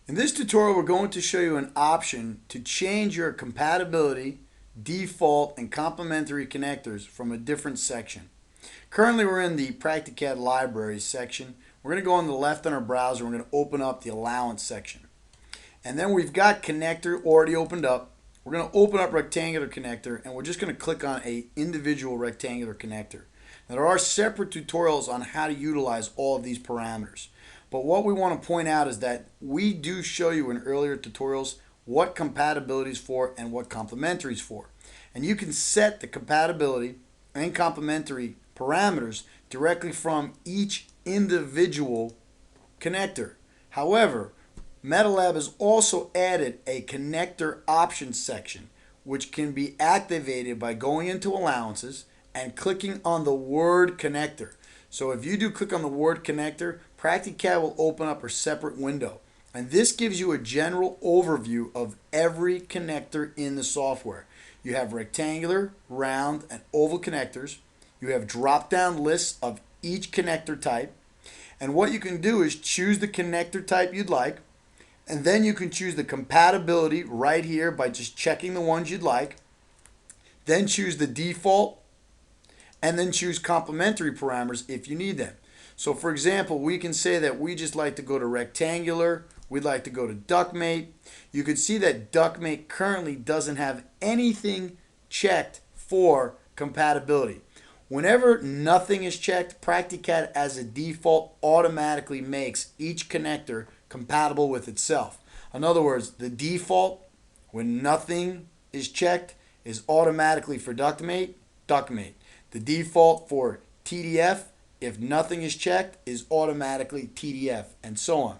In this tutorial, we're going to show you an option to change your compatibility, default, and complementary connectors from a different section. Currently, we're in the Practicad Libraries section. We're going to go on the left on our browser. We're going to open up the Allowance section. And then we've got Connector already opened up. We're going to open up Rectangular Connector, and we're just going to click on a individual rectangular connector. Now, there are separate tutorials on how to utilize all of these parameters. But what we want to point out is that we do show you in earlier tutorials what compatibility is for and what complementary is for. And you can set the compatibility and complementary parameters directly from each individual connector. However, MetaLab has also added a connector options section, which can be activated by going into Allowances and clicking on the word connector. So if you do click on the word connector, Practicad will open up a separate window. And this gives you a general overview of every connector in the software. You have rectangular, round, and oval connectors. You have drop-down lists of each connector type. And what you can do is choose the connector type you'd like. And then you can choose the compatibility right here by just checking the ones you'd like. Then choose the default. And then choose complementary parameters if you need them. So for example, we can say that we just like to go to rectangular, we'd like to go to DuckMate. You could see that DuckMate currently doesn't have anything checked for compatibility. Whenever nothing is checked, Practicad as a default automatically makes each connector compatible with itself. In other words, the default when nothing is checked is automatically for DuckMate, DuckMate. The default for TDF, if nothing is checked, is automatically TDF, and so on.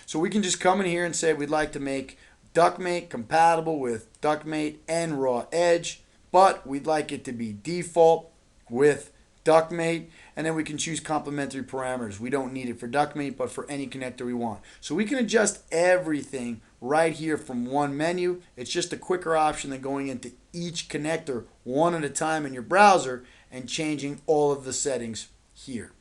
So we can just come in here and say we'd like to make DuckMate compatible with DuckMate and Raw Edge, but we'd like it to be default with DuckMate, and then we can choose complementary parameters. We don't need it for DuckMate, but for any connector we want. So we can adjust everything right here from one menu. It's just a quicker option than going into each connector one at a time in your browser and changing all of the settings here.